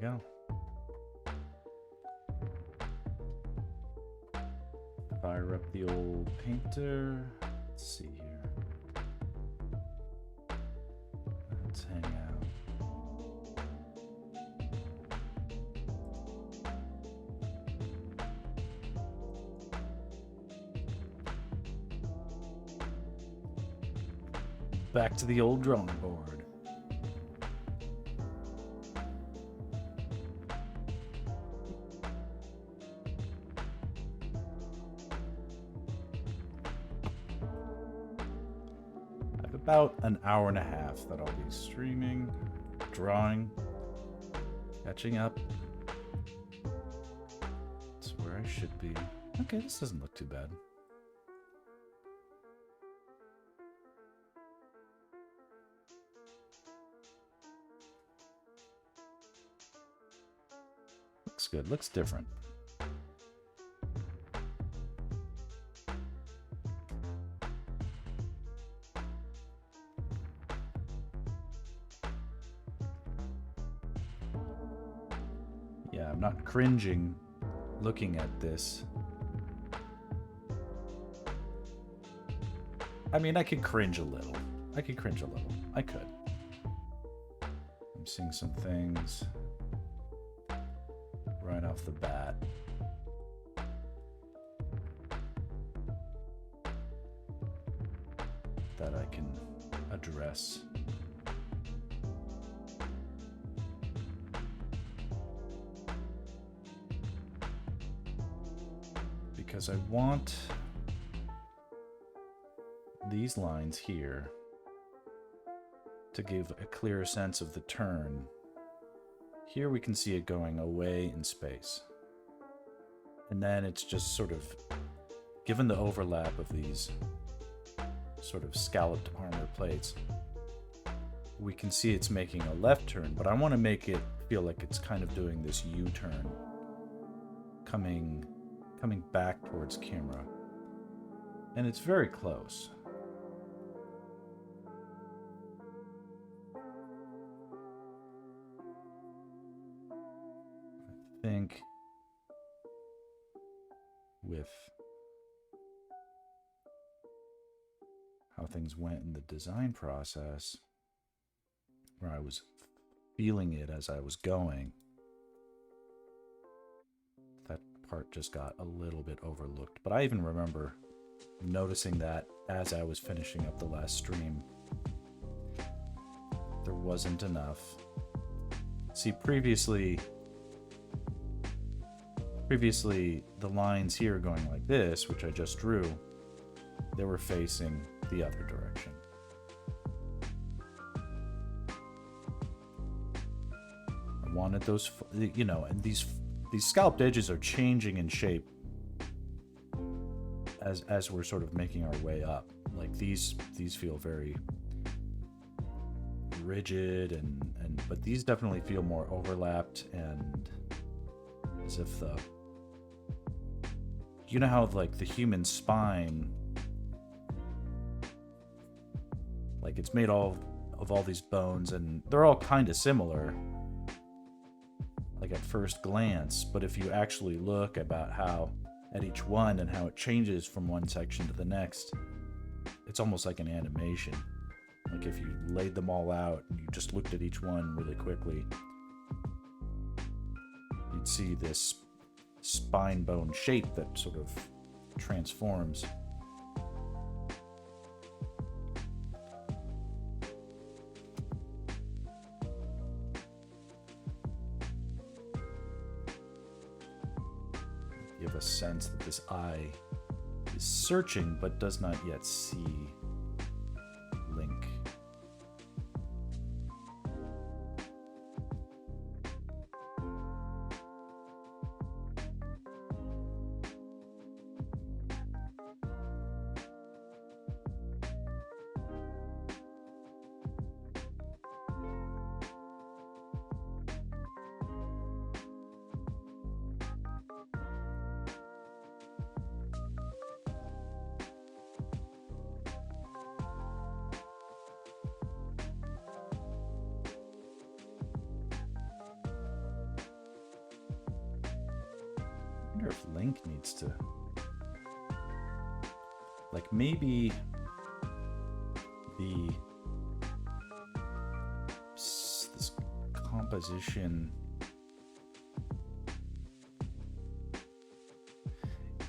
go. Fire up the old painter. Let's see here. Let's hang out. Back to the old drawing board. I have about an hour and a half that I'll be streaming, drawing, catching up. That's where I should be. Okay, this doesn't look too bad. Looks good, looks different. Yeah, I'm not cringing looking at this. I mean, I could cringe a little. I could. I'm seeing some things right off the bat. That I can address. Because I want these lines here to give a clearer sense of the turn. Here we can see it going away in space. And then it's just sort of, given the overlap of these sort of scalloped armor plates, we can see it's making a left turn, but I want to make it feel like it's kind of doing this U-turn, coming back towards camera. And it's very close. I think with how things went in the design process, where I was feeling it as I was going, that part just got a little bit overlooked. But I even remember noticing that as I was finishing up the last stream, there wasn't enough. See, previously the lines here going like this, which I just drew, they were facing the other direction. I wanted those, you know, and these scalloped edges are changing in shape as we're sort of making our way up. Like these feel very rigid but these definitely feel more overlapped, and as if you know how like the human spine, like it's made of all these bones and they're all kind of similar, like at first glance, but if you actually look about how at each one and how it changes from one section to the next, it's almost like an animation. Like if you laid them all out and you just looked at each one really quickly, you'd see this spine bone shape that sort of transforms. You have a sense that this eye is searching but does not yet see Link. wonder if Link needs to... Like, maybe this composition...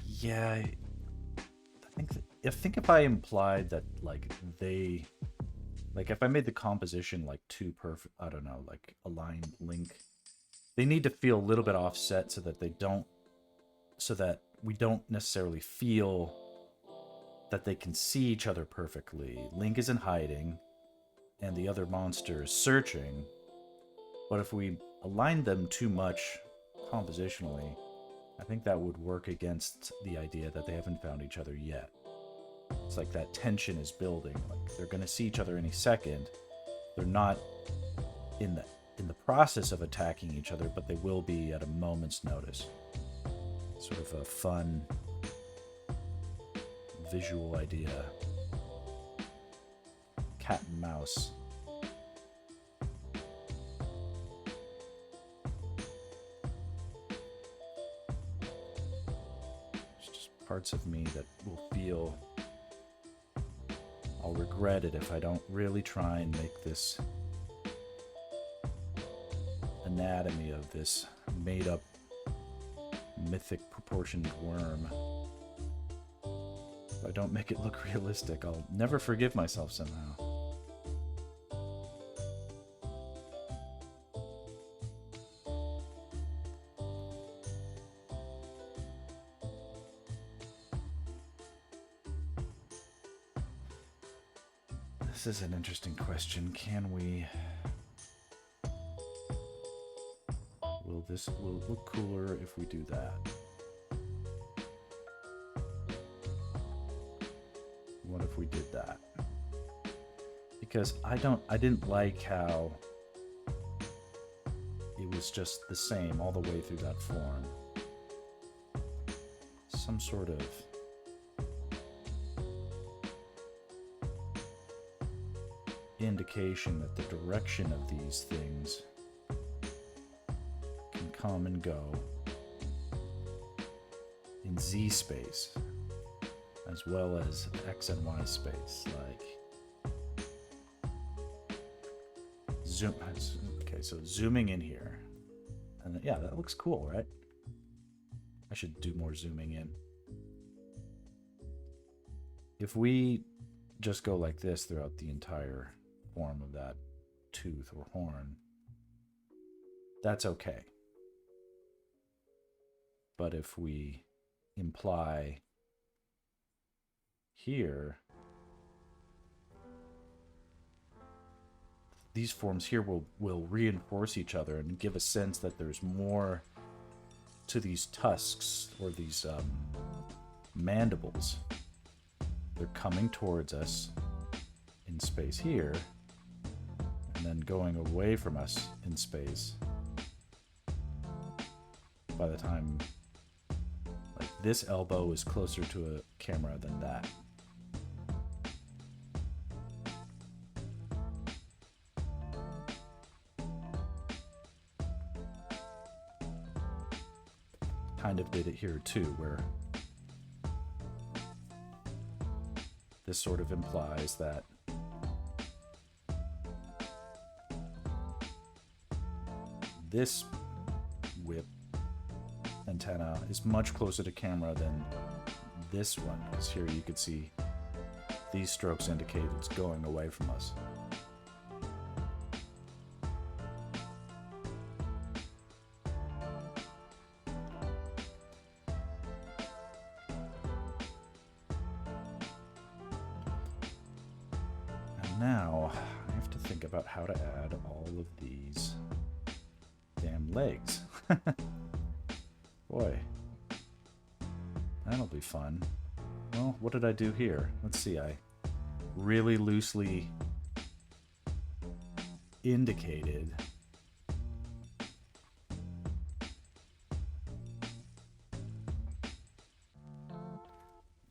Yeah, I think if I implied that, like, they... Like, if I made the composition, like, too perfect... I don't know, like, aligned Link... They need to feel a little bit offset so that they don't... So that we don't necessarily feel that they can see each other perfectly. Link isn't hiding, and the other monster is searching. But if we align them too much compositionally, I think that would work against the idea that they haven't found each other yet. It's like that tension is building. Like, they're going to see each other any second. They're not in the process of attacking each other, but they will be at a moment's notice. Sort of a fun visual idea. Cat and mouse. There's just parts of me that will feel I'll regret it if I don't really try and make this anatomy of this made-up mythic proportioned worm. If I don't make it look realistic, I'll never forgive myself somehow. This is an interesting question. Can we... Will it look cooler if we do that? What if we did that? Because I didn't like how it was just the same all the way through that form. Some sort of indication that the direction of these things can come and go in Z space as well as X and Y space. Like zoom. Okay, so zooming in here, and yeah, that looks cool, right? I should do more zooming in. If we just go like this throughout the entire form of that tooth or horn, that's okay. But if we imply here, these forms here will reinforce each other and give a sense that there's more to these tusks or these mandibles. They're coming towards us in space here, and then going away from us in space. By the time, like, this elbow is closer to a camera than that. Kind of did it here too, where this sort of implies that this whip antenna is much closer to camera than this one, because here you could see these strokes indicate it's going away from us. And now I have to think about how to add all of these damn legs. Boy, that'll be fun. Well, what did I do here? Let's see, I really loosely indicated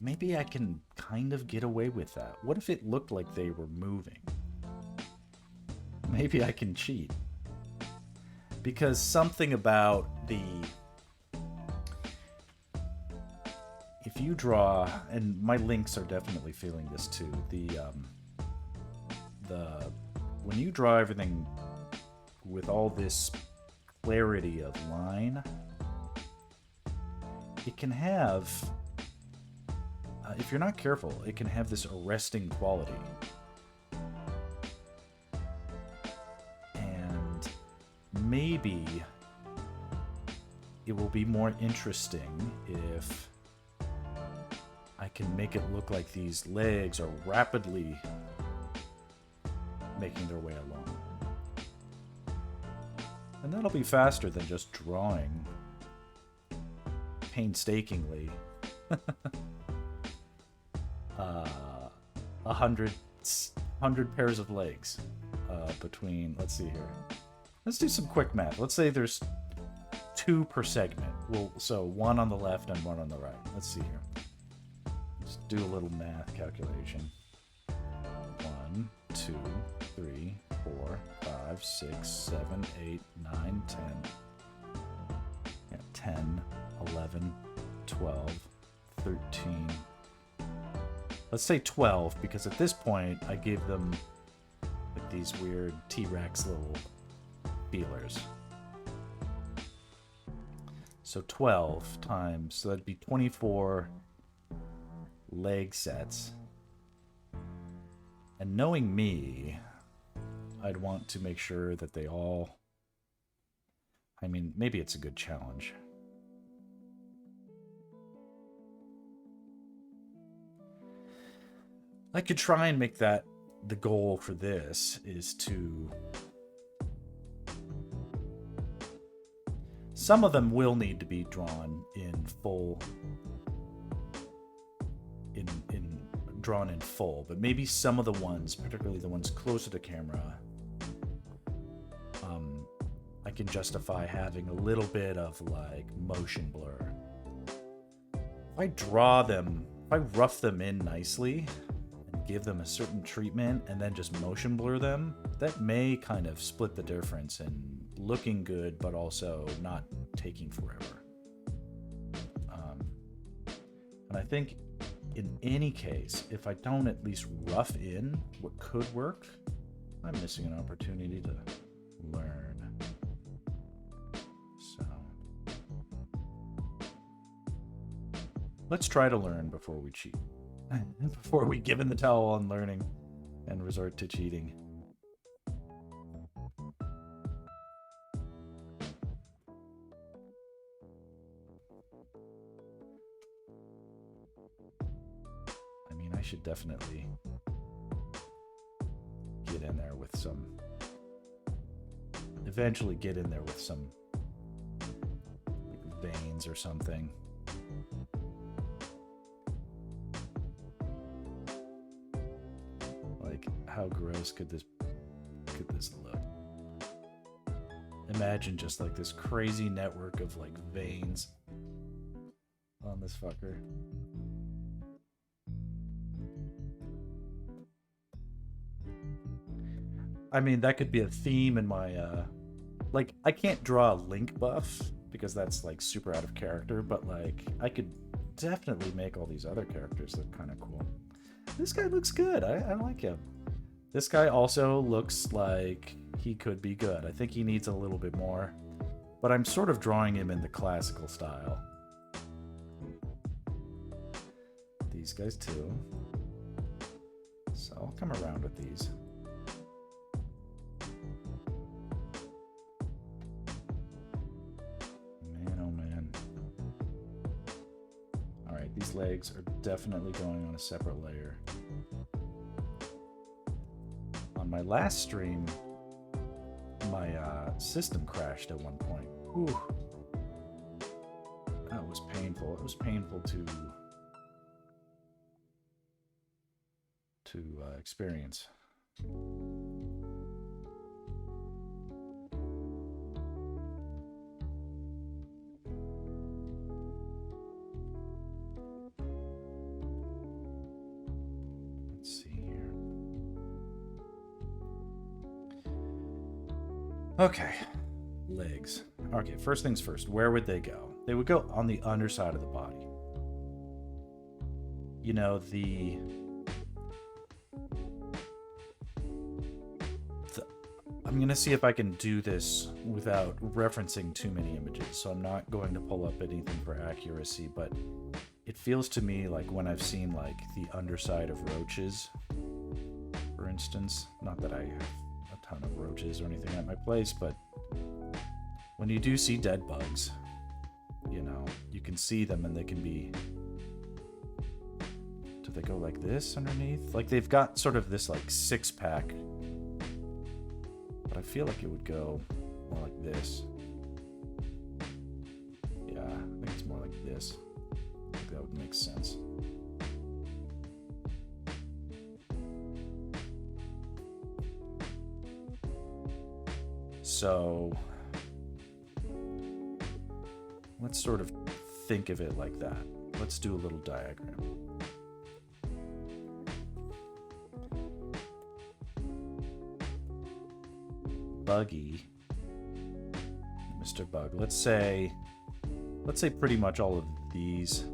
maybe I can kind of get away with that. What if it looked like they were moving? Maybe I can cheat. Because something about you draw, and my links are definitely feeling this too, when you draw everything with all this clarity of line, it can have, if you're not careful, it can have this arresting quality. And maybe it will be more interesting if I can make it look like these legs are rapidly making their way along. And that'll be faster than just drawing painstakingly 100 pairs of legs between, let's see here. Let's do some quick math. Let's say there's 2 per segment. So 1 on the left and 1 on the right. Let's see here. Let's do a little math calculation. 1, 2, 3, 4, 5, 6, 7, 8, 9, 10. Yeah, 10, 11, 12, 13. Let's say 12, because at this point I gave them like these weird T-Rex little feelers. So 12 times, so that'd be 24 leg sets. And knowing me, I'd want to make sure that they all... I mean, maybe it's a good challenge. I could try and make that the goal for this is to... Some of them will need to be drawn in full... drawn in full, but maybe some of the ones, particularly the ones closer to camera, I can justify having a little bit of like motion blur. If I draw them, if I rough them in nicely and give them a certain treatment and then just motion blur them, that may kind of split the difference in looking good but also not taking forever. And I think in any case, if I don't at least rough in what could work, I'm missing an opportunity to learn. So let's try to learn before we cheat. Before we give in the towel on learning and resort to cheating. I should definitely get in there with some... Eventually get in there with some like veins or something. Like, how gross could this look? Imagine just like this crazy network of like veins on this fucker. I mean, that could be a theme in my, like, I can't draw a Link buff, because that's, like, super out of character, but, like, I could definitely make all these other characters look kind of cool. This guy looks good. I like him. This guy also looks like he could be good. I think he needs a little bit more, but I'm sort of drawing him in the classical style. These guys, too. So I'll come around with these. These legs are definitely going on a separate layer. On my last stream, my system crashed at one point. Whew. That was painful. It was painful to experience. Okay, legs. Okay, first things first, where would they go? They would go on the underside of the body. you know, I'm going to see if I can do this without referencing too many images. So I'm not going to pull up anything for accuracy, but it feels to me like when I've seen like the underside of roaches, for instance, not that I have a ton of roaches or anything at my place, but when you do see dead bugs, you know, you can see them and they can be, do they go like this underneath? Like they've got sort of this like six pack, but I feel like it would go more like this. Yeah, I think it's more like this. I think that would make sense. So let's sort of think of it like that. Let's do a little diagram. Buggy, Mr. Bug. Let's say pretty much all of these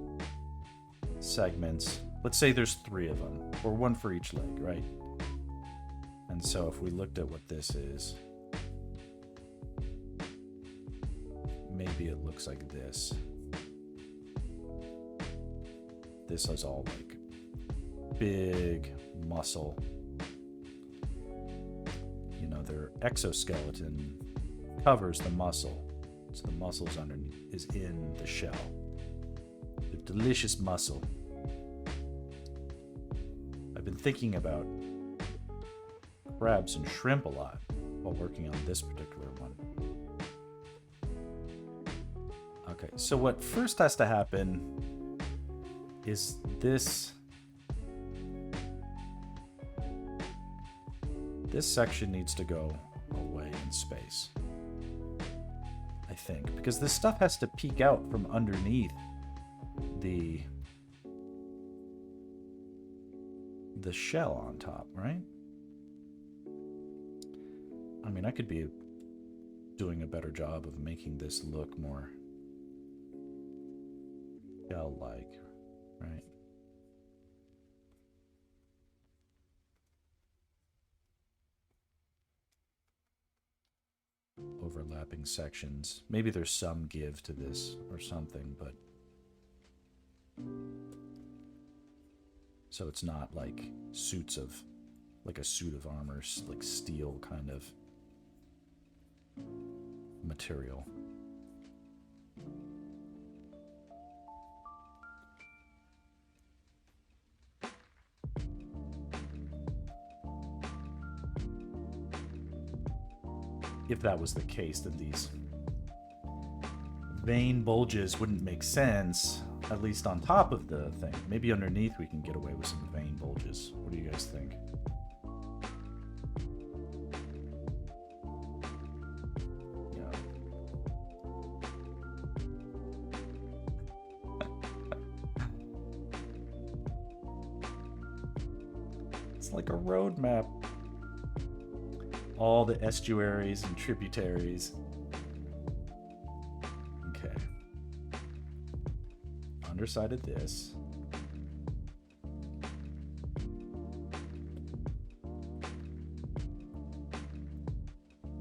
segments. Let's say there's 3 of them, or 1 for each leg, right? And so if we looked at what this is, maybe it looks like this. This is all like big muscle. You know, their exoskeleton covers the muscle. So the muscle's underneath is in the shell. The delicious muscle. I've been thinking about crabs and shrimp a lot while working on this particular one. Okay, so what first has to happen is this section needs to go away in space, I think, because this stuff has to peek out from underneath the shell on top, right? I mean, I could be doing a better job of making this look more shell-like, right? Overlapping sections. Maybe there's some give to this or something, but so it's not like like a suit of armor, like steel kind of material. If that was the case, then these vein bulges wouldn't make sense, at least on top of the thing. Maybe underneath we can get away with some vein bulges. What do you guys think? Yeah. It's like a road map. All the estuaries and tributaries. Okay. Underside of this.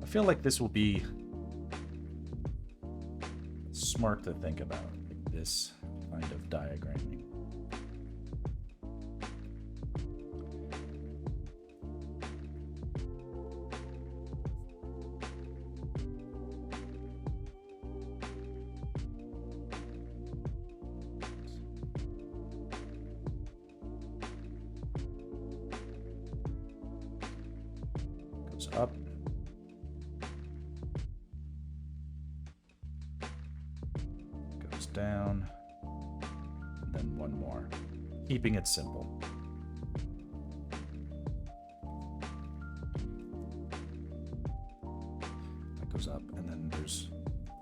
I feel like this will be smart to think about, like this kind of diagramming. Up. Goes down. And then one more. Keeping it simple. That goes up, and then there's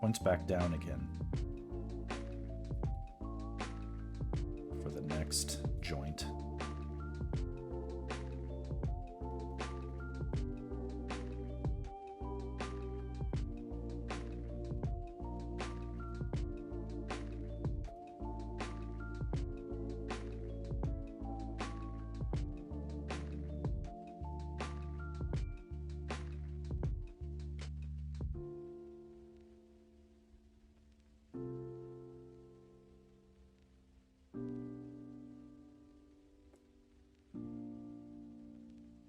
points back down again for the next joint.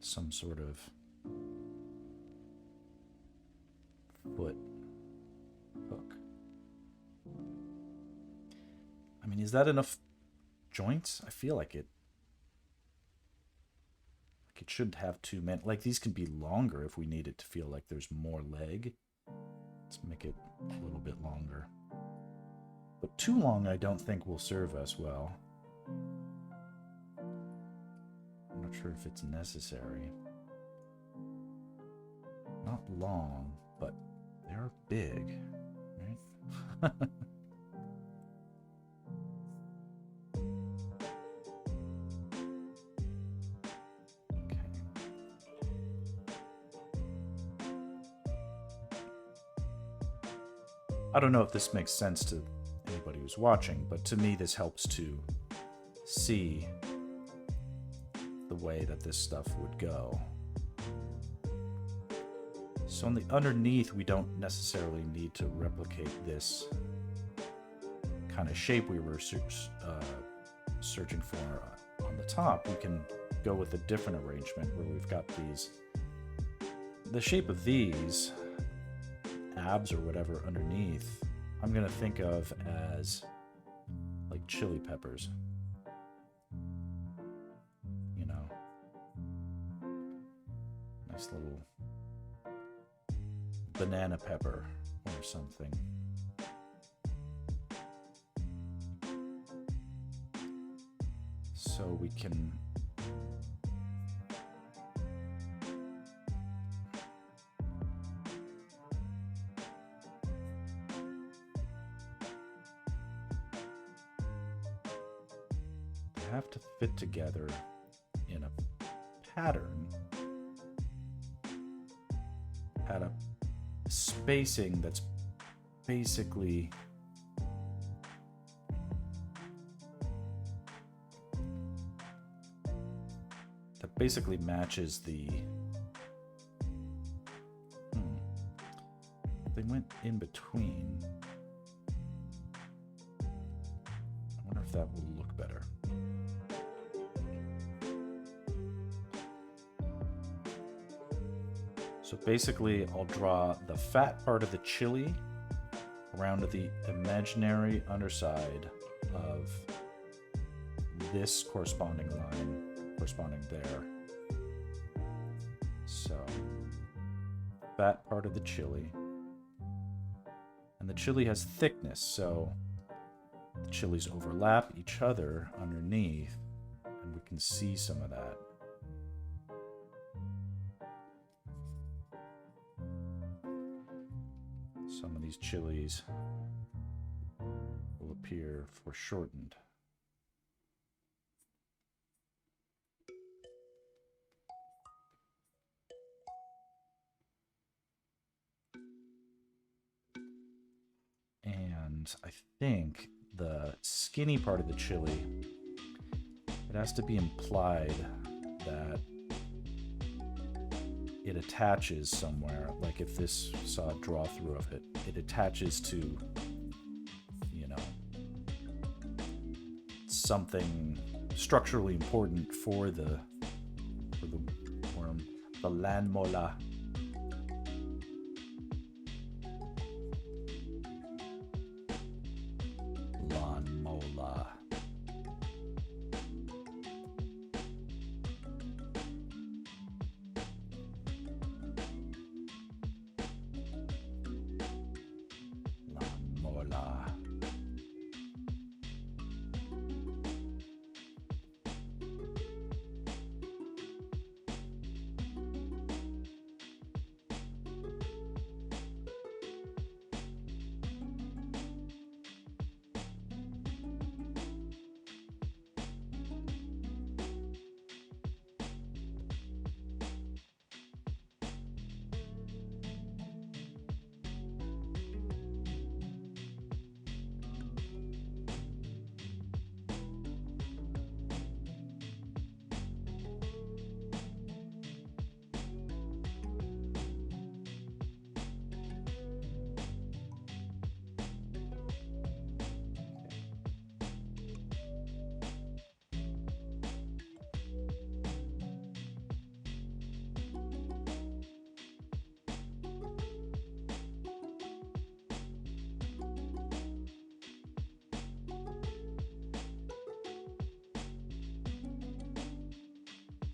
some sort of foot hook. I mean, is that enough joints? I feel like it shouldn't have too many. Like, these can be longer if we need it to feel like there's more leg. Let's make it a little bit longer. But too long, I don't think will serve us well. I'm not sure if it's necessary. Not long, but they're big, right? I don't know if this makes sense to anybody who's watching, but to me this helps to see the way that this stuff would go. So on the underneath, we don't necessarily need to replicate this kind of shape we were searching for on the top. We can go with a different arrangement where we've got these, the shape of these abs or whatever underneath, I'm gonna think of as like chili peppers, you know, nice little banana pepper or something. So we can have to fit together in a pattern at a spacing that's basically matches the they went in between. I wonder if that will look better. So basically, I'll draw the fat part of the chili around the imaginary underside of this corresponding line, corresponding there. So, fat part of the chili. And the chili has thickness, so the chilies overlap each other underneath, and we can see some of that. Some of these chilies will appear foreshortened. And I think the skinny part of the chili, it has to be implied that it attaches somewhere. Like if this saw a draw through of it, it attaches to, you know, something structurally important for the worm, the Lanmola.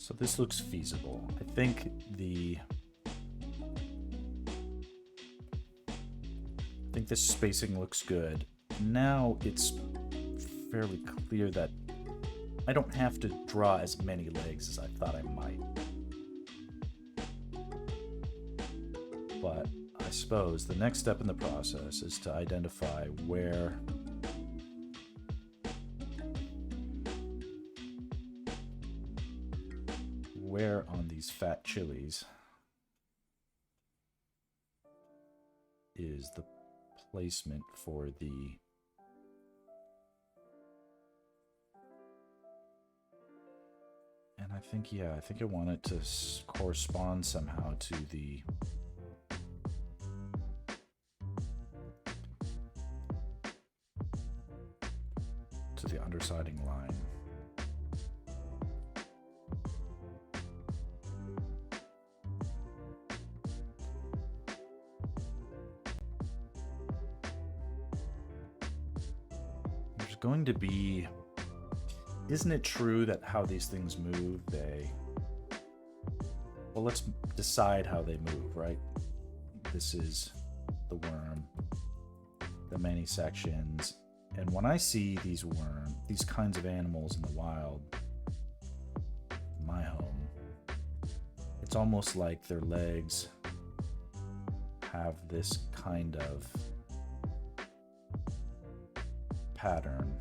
So this looks feasible. I think this spacing looks good. Now it's fairly clear that I don't have to draw as many legs as I thought I might. But I suppose the next step in the process is to identify where on these fat chilies is the placement for the and I think I want it to correspond somehow to the undersiding line. There's going to be, isn't it true that how these things move, well, let's decide how they move, right? This is the worm, the many sections. And when I see these kinds of animals in the wild, in my home, it's almost like their legs have this kind of pattern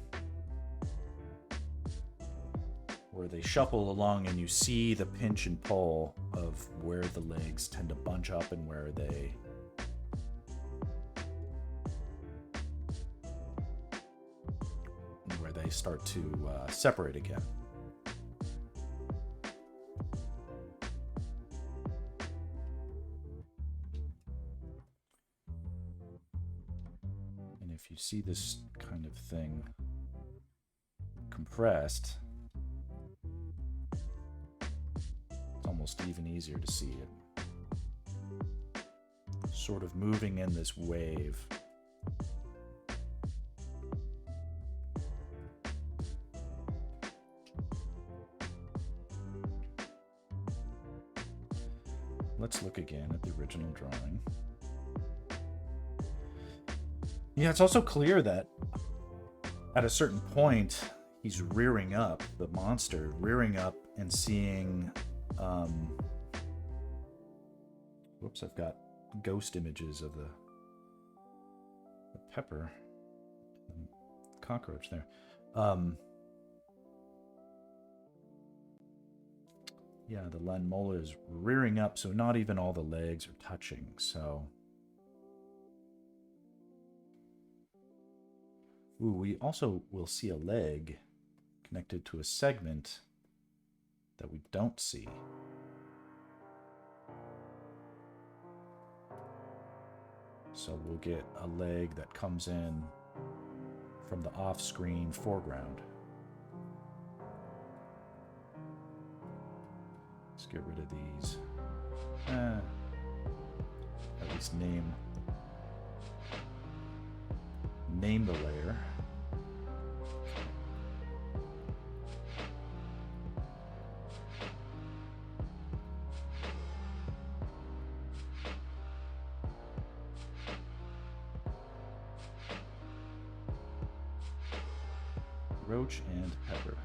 where they shuffle along and you see the pinch and pull of where the legs tend to bunch up and where they start to separate again. And if you see this kind of thing compressed, it's almost even easier to see it. Sort of moving in this wave. Let's look again at the original drawing. Yeah, it's also clear that at a certain point, he's rearing up, the monster, rearing up and seeing, whoops, I've got ghost images of the pepper, cockroach there. Yeah, the Lanmola is rearing up, so not even all the legs are touching, so... Ooh, we also will see a leg connected to a segment that we don't see. So we'll get a leg that comes in from the off-screen foreground. Let's get rid of these. At least name the layer. Roach and pepper.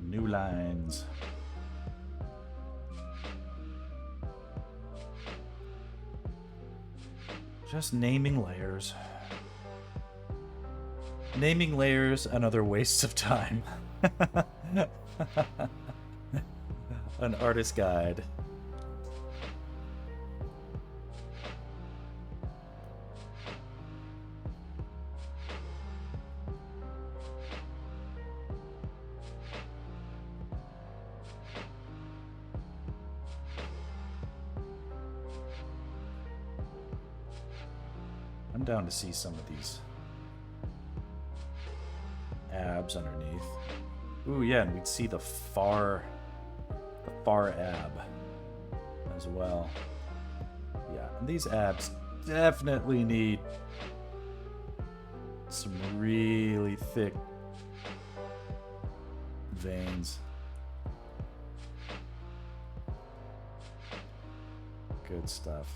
New lines. Just naming layers. Naming layers, another waste of time. An artist's guide. I'm down to see some of these abs underneath. Ooh, yeah, and we'd see the far ab as well. Yeah, and these abs definitely need some really thick veins. Good stuff.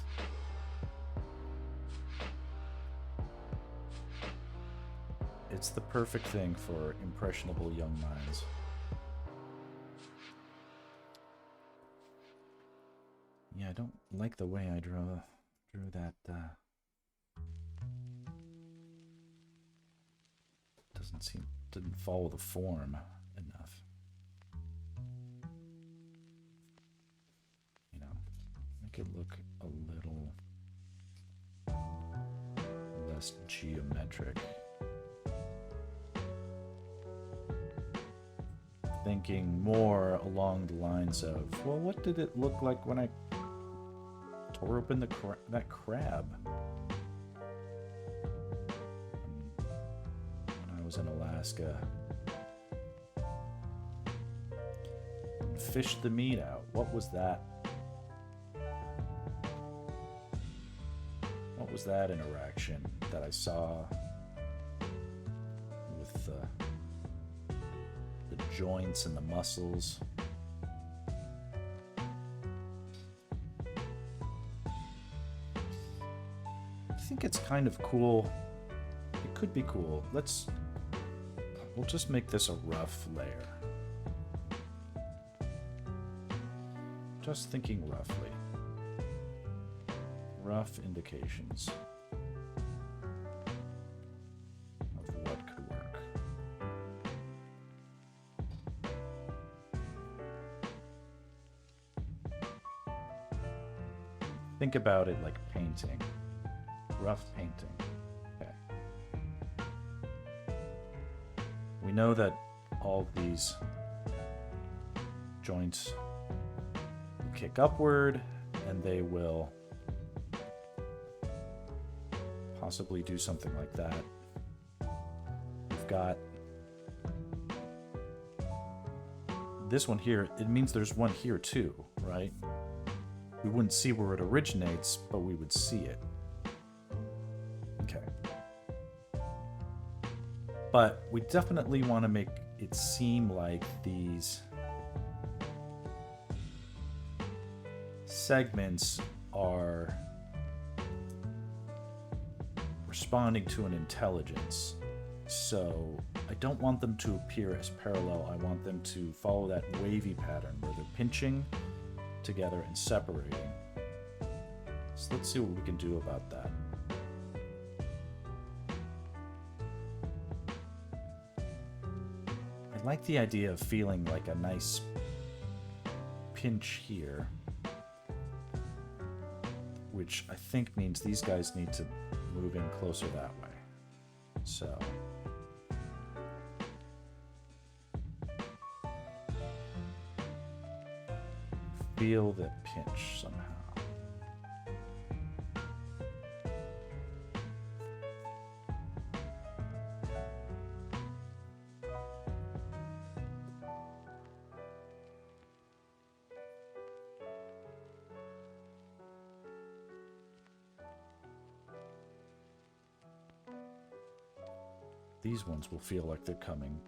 It's the perfect thing for impressionable young minds. Yeah, I don't like the way I drew that. Didn't follow the form enough. You know, make it look a little less geometric. Thinking more along the lines of, well, what did it look like when I tore open that crab? When I was in Alaska and fished the meat out. What was that? What was that interaction that I saw with the joints and the muscles? I think it's kind of cool. It could be cool. We'll just make this a rough layer. Just thinking roughly. Rough indications of what could work. Think about it like painting. Rough painting. Okay. We know that all of these joints will kick upward and they will possibly do something like that. We've got this one here. It means there's one here too, right? We wouldn't see where it originates, but we would see it. Okay. But we definitely want to make it seem like these segments are responding to an intelligence. So I don't want them to appear as parallel. I want them to follow that wavy pattern where they're pinching together and separating. So let's see what we can do about that. I like the idea of feeling like a nice pinch here, which I think means these guys need to move in closer that way. So feel the pinch somehow. These ones will feel like they're coming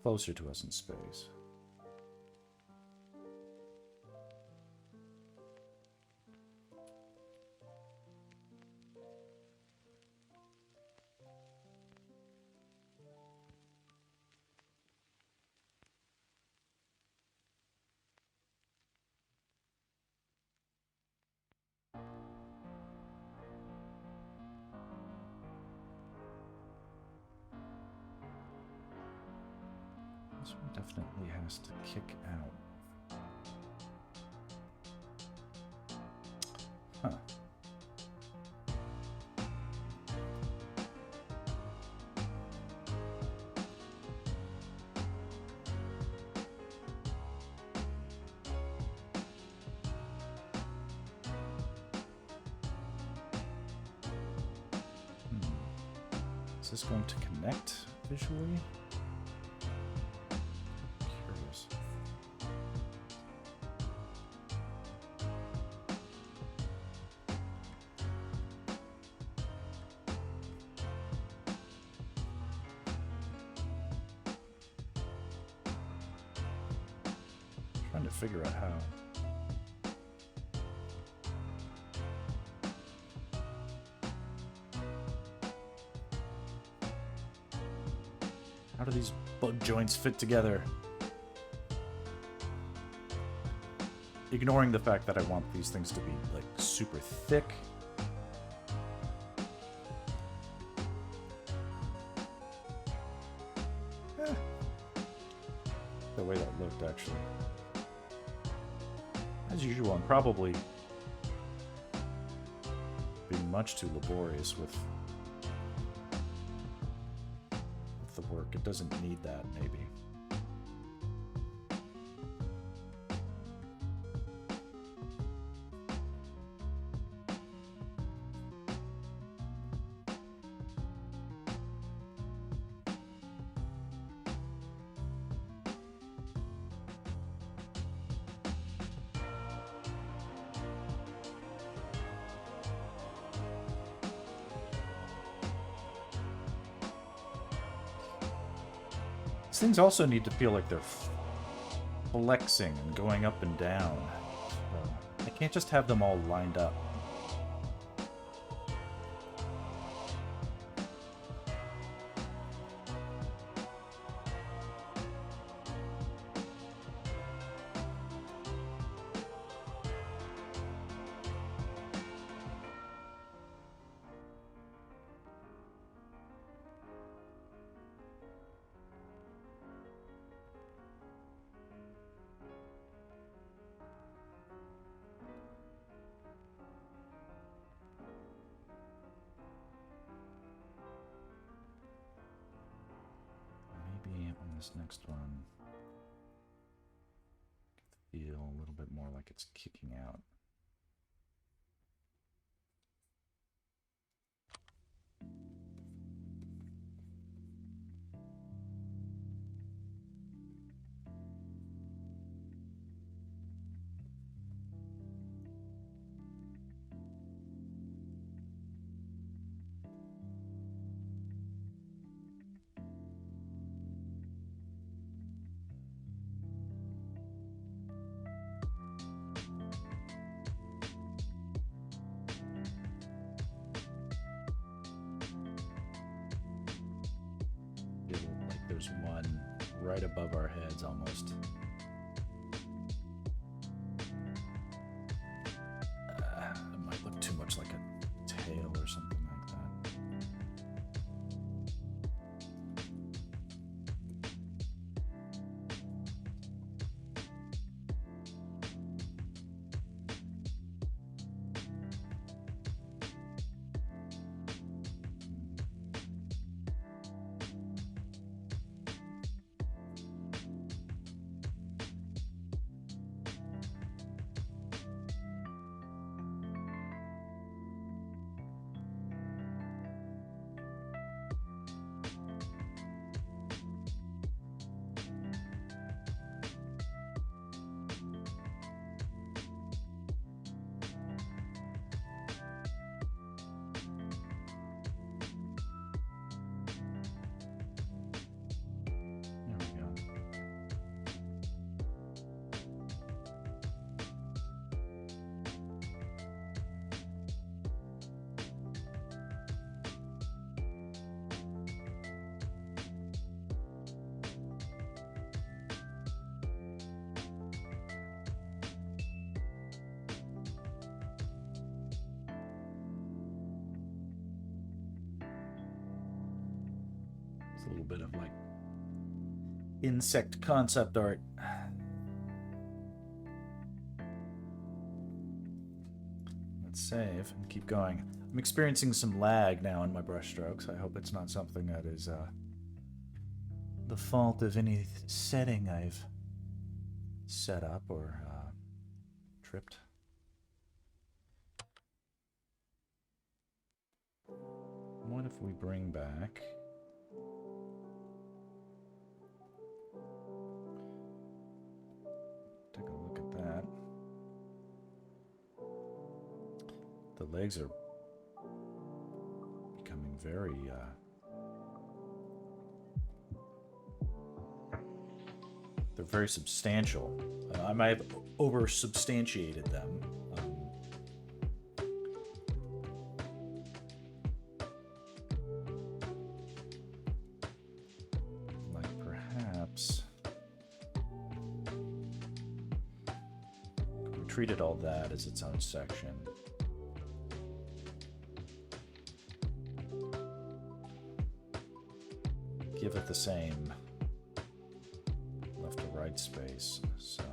closer to us in space. This one definitely has to kick out. Huh. Is this going to connect visually? Curious. to figure out how. How do these bug joints fit together? Ignoring the fact that I want these things to be, like, super thick. The way that looked, actually. As usual, I'm probably being much too laborious with the work. It doesn't need that, maybe. These things also need to feel like they're flexing and going up and down. I can't just have them all lined up. This next one, feel a little bit more like it's kicking out. There's one right above our heads almost. It might look too much like a tail or something like that. A little bit of like insect concept art. Let's save and keep going. I'm experiencing some lag now in my brush strokes. I hope it's not something that is the fault of any setting I've set up or tripped. What if we bring back take a look at that. The legs are becoming very They're very substantial. I might have over-substantiated them. Like perhaps we treated all that as its own section. Give it the same left to right space, so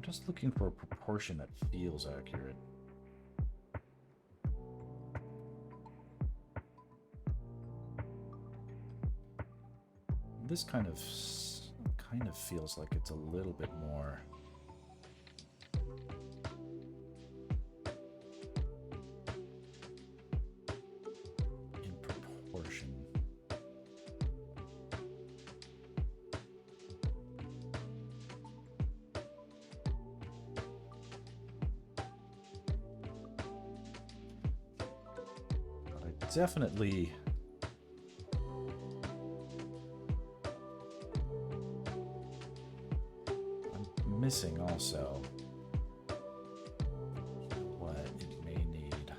just looking for a proportion that feels accurate. This kind of feels like it's a little bit more in proportion. Definitely I'm missing also what it may need.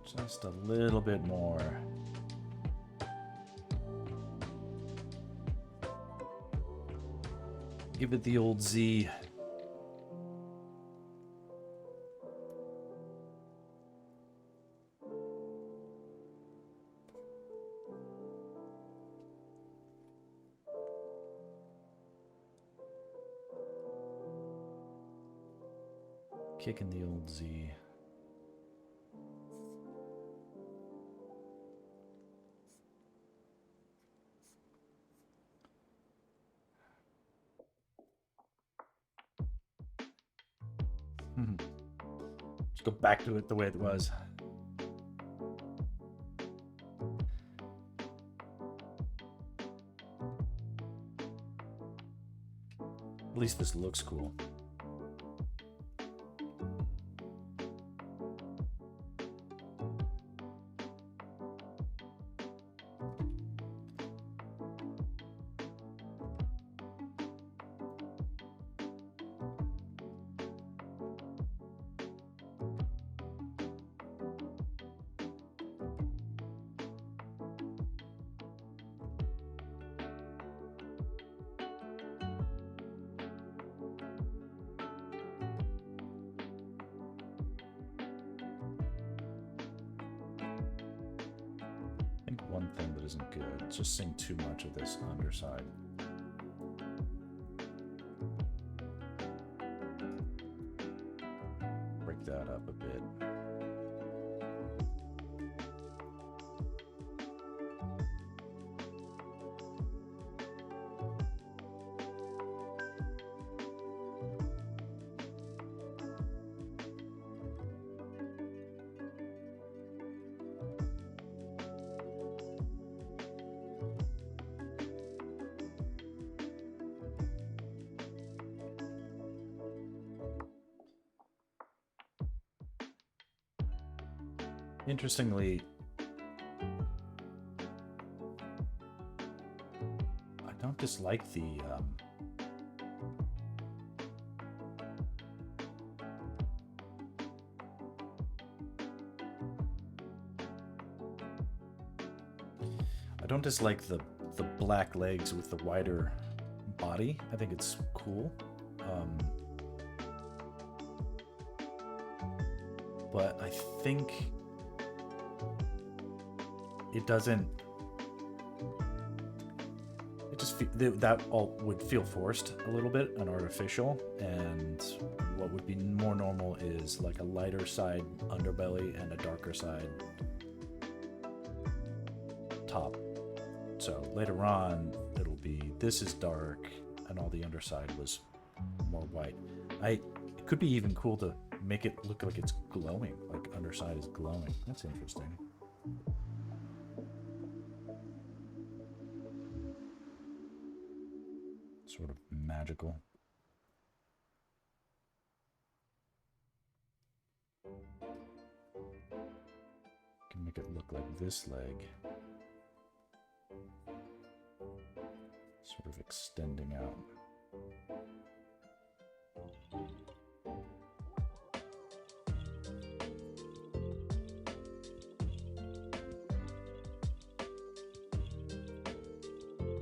Just a little bit more. Give it the old Z. Kicking the old Z. Let's go back to it the way it was. At least this looks cool. One thing that isn't good, it's just seeing too much of this underside. Break that up a bit. Interestingly, I don't dislike the black legs with the wider body. I think it's cool. But I think it that all would feel forced a little bit and artificial, and what would be more normal is like a lighter side underbelly and a darker side top. So later on, it'll be this is dark and all the underside was more white. It could be even cool to make it look like it's glowing, like underside is glowing. That's interesting. Sort of magical. Can make it look like this leg. Sort of extending out.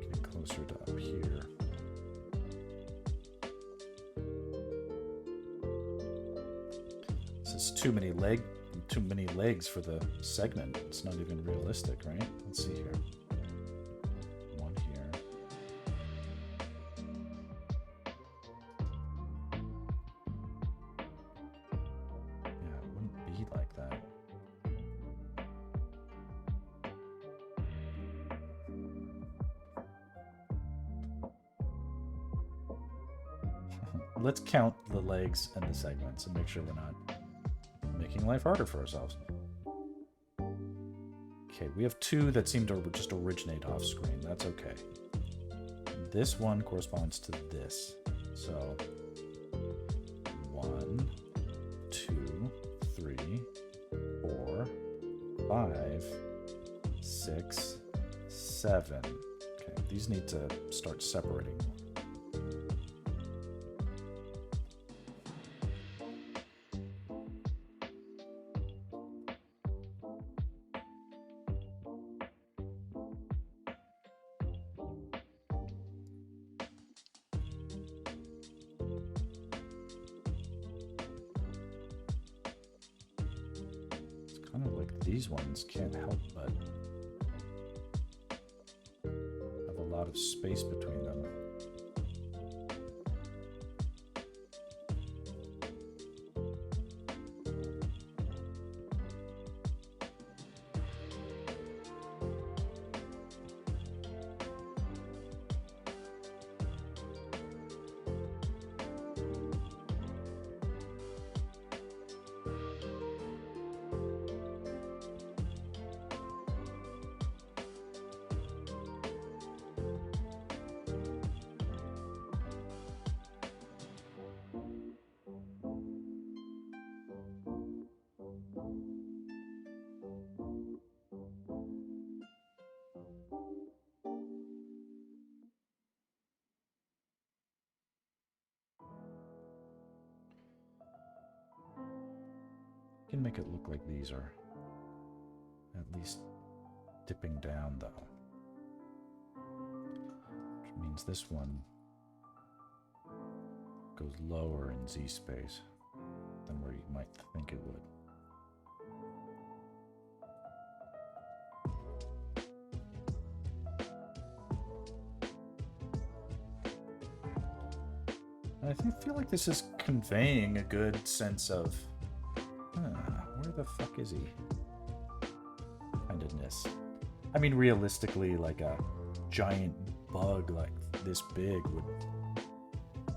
Get closer to up here. This is too many legs for the segment. It's not even realistic, right? Let's see here. One here. Yeah, it wouldn't be like that. Let's count the legs and the segments and make sure we're not making life harder for ourselves. Okay, we have two that seem to just originate off screen. That's okay. This one corresponds to this. So 1, 2, 3, 4, 5, 6, 7. Okay, these need to start separating. These ones can't help but have a lot of space between them. Can make it look like these are at least dipping down, though, which means this one goes lower in Z space than where you might think it would. And I feel like this is conveying a good sense of where the fuck is he? Kindness. I mean, realistically, like a giant bug like this big would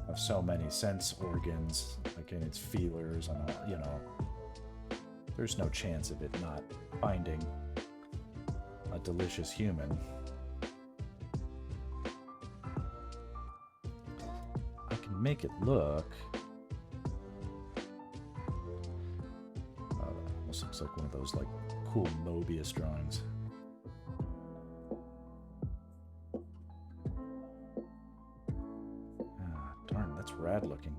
have so many sense organs, like in its feelers and all, you know. There's no chance of it not finding a delicious human. I can make it look. Almost looks like one of those like cool Mobius drawings. Ah, darn, that's rad looking.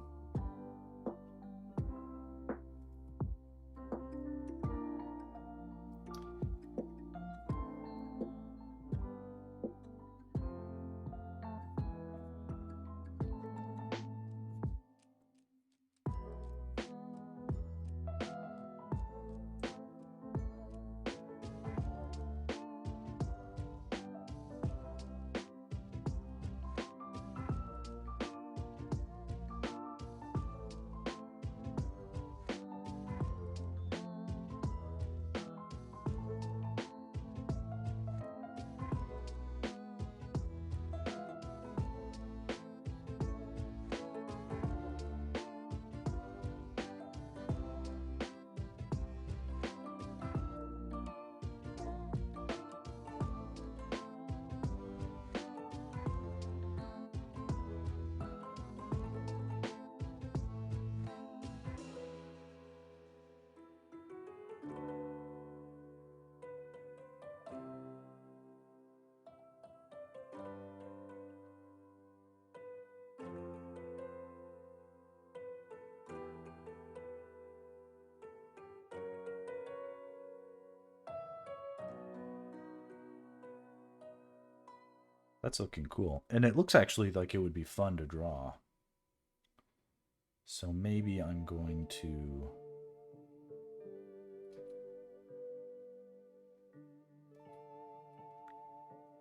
That's looking cool. And it looks actually like it would be fun to draw. So maybe I'm going to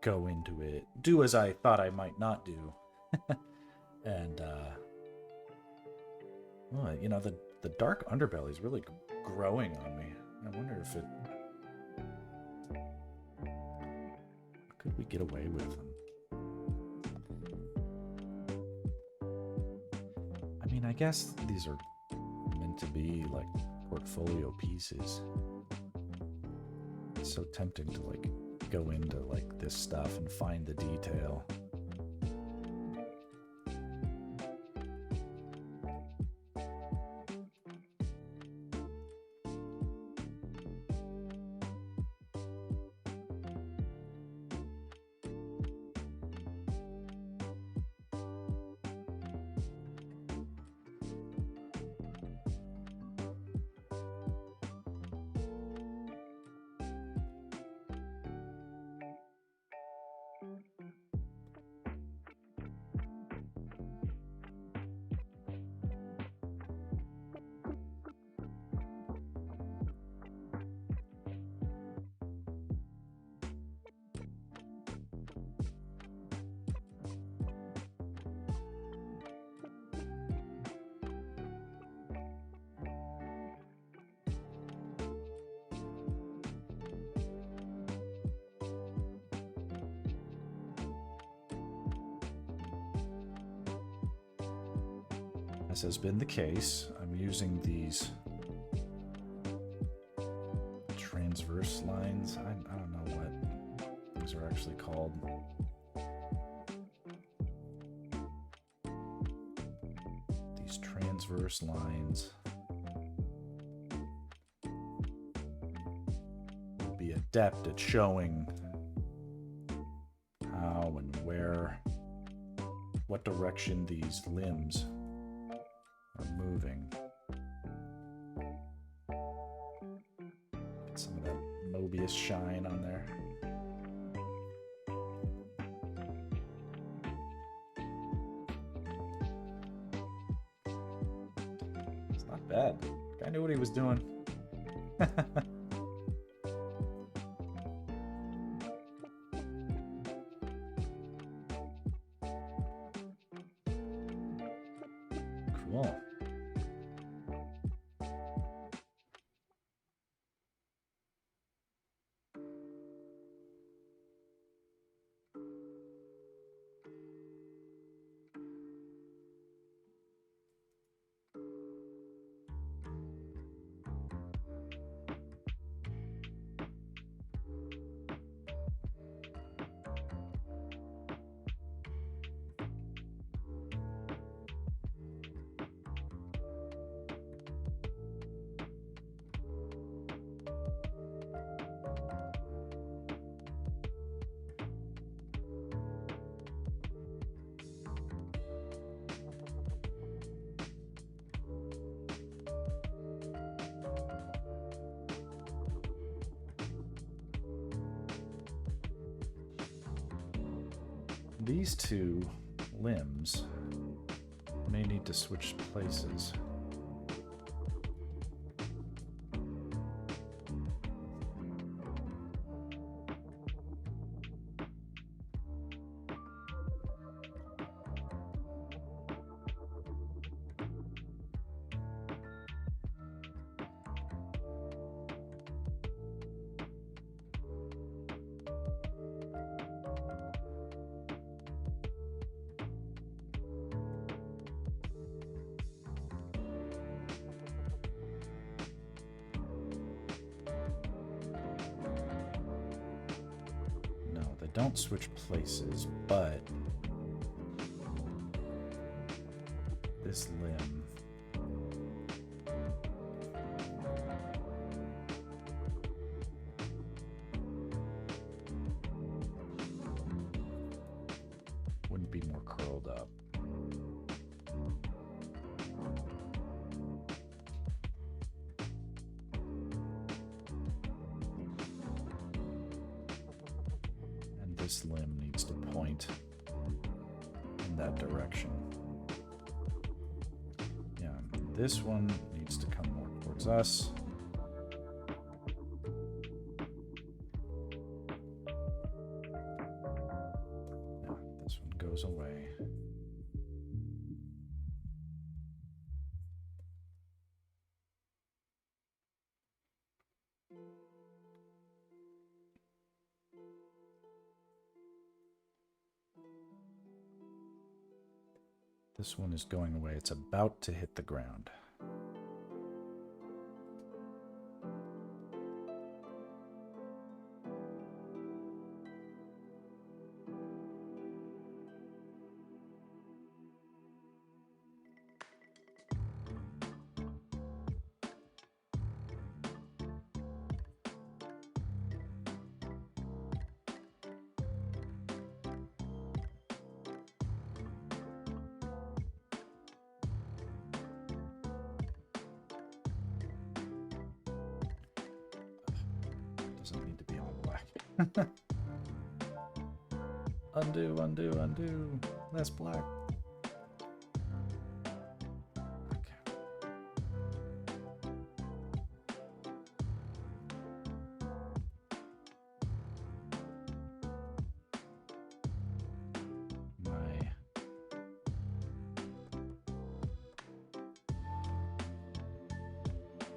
go into it, do as I thought I might not do. And, well, you know, the dark underbelly is really growing on me. I wonder if it... What could we get away with? I mean, I guess these are meant to be, like, portfolio pieces. It's so tempting to, like, go into, like, this stuff and find the detail. As has been the case, I'm using these transverse lines. I don't know what these are actually called. These transverse lines will be adept at showing how and where, what direction these limbs are moving. Get some of that Mobius shine on there. It's not bad. Guy knew what he was doing. Cool. These two limbs may need to switch places. Don't switch places, but this limb wouldn't be more curled up. This limb needs needs to point in that direction. Yeah, this one needs to come more towards us. Yeah, this one goes away. This one is going away. It's about to hit the ground. Doesn't need to be all black. Undo, undo, undo. Less black. Okay.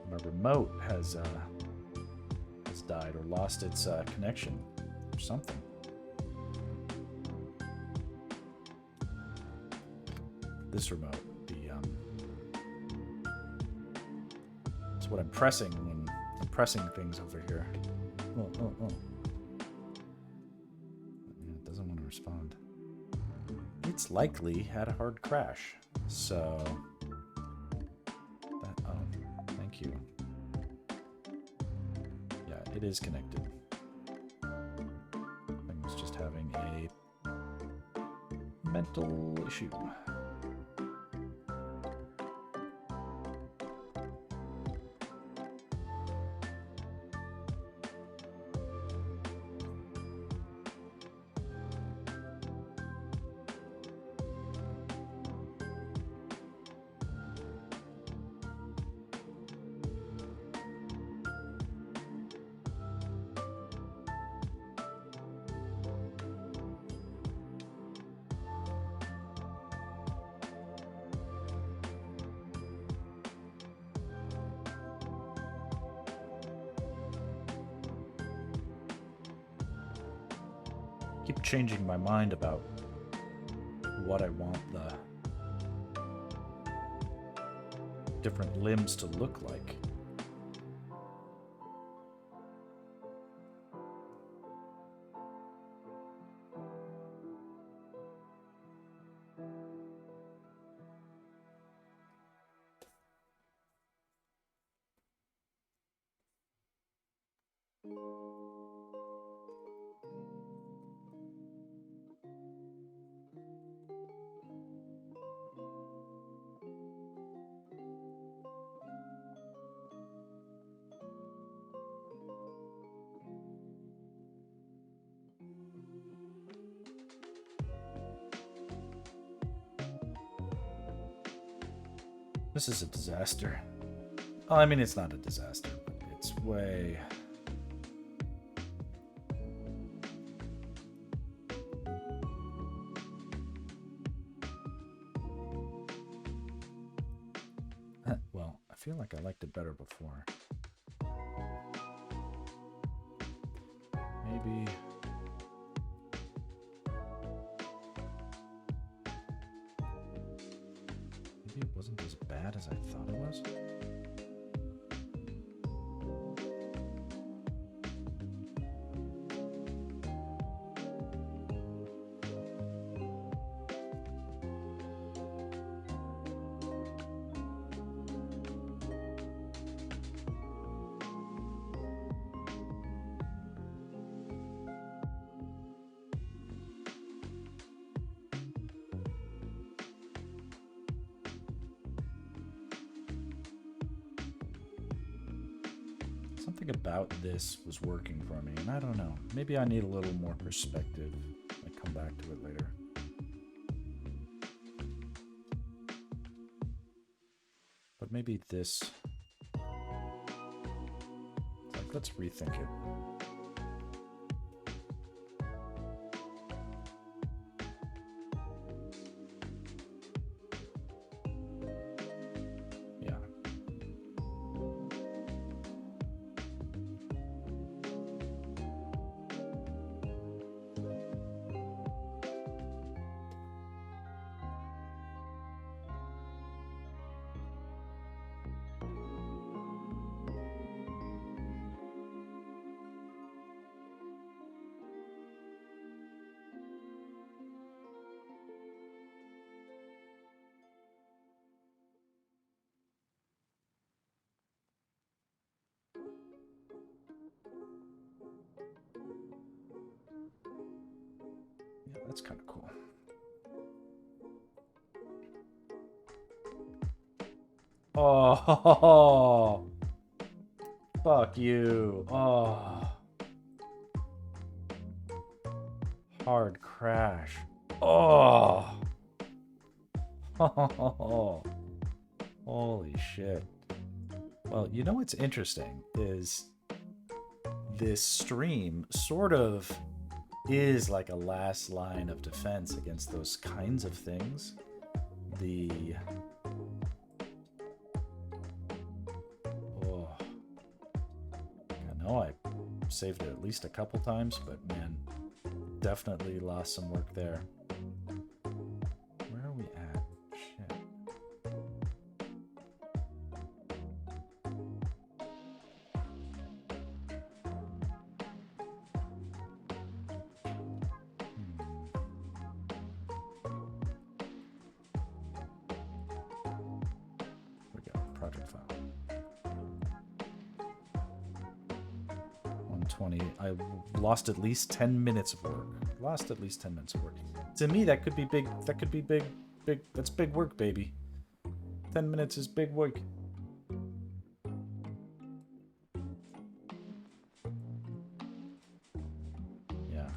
My remote has died or lost its connection or something. This remote, it's what I'm pressing when I'm pressing things over here. Oh. It doesn't want to respond. It's likely had a hard crash, so that, thank you. Yeah, it is connected. I was just having a mental issue. Keep changing my mind about what I want the different limbs to look like. This is a disaster. Oh, I mean, it's not a disaster, but it's way... Well, I feel like I liked it better before. Maybe... Maybe it wasn't as bad as I thought it was. Something about this was working for me, and I don't know. Maybe I need a little more perspective. I come back to it later. But maybe this... Like, let's rethink it. That's kind of cool. Oh, fuck you. Oh. Hard crash. Oh. Holy shit. Well, you know what's interesting is this stream sort of is like a last line of defense against those kinds of things. I know I saved it at least a couple times, but man, definitely lost some work there. Where are we at? Shit. We go, project file. 120. I lost at least 10 minutes of work. Lost at least 10 minutes of work. To me, that could be big. That could be big. That's big work, baby. 10 minutes is big work. Yeah.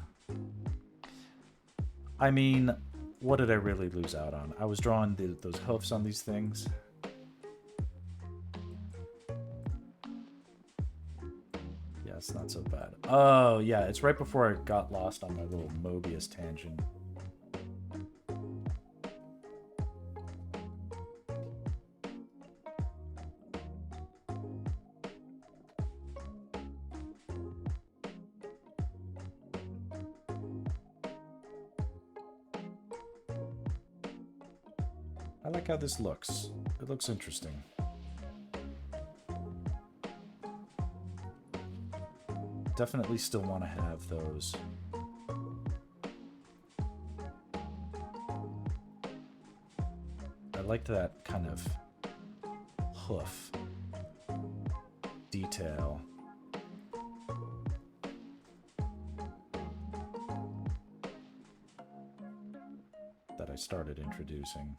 I mean, what did I really lose out on? I was drawing those hoofs on these things. Yeah, it's not so bad. Oh, yeah, it's right before I got lost on my little Mobius tangent. I like how this looks. It looks interesting. Definitely still want to have those. I liked that kind of hoof detail. That I started introducing.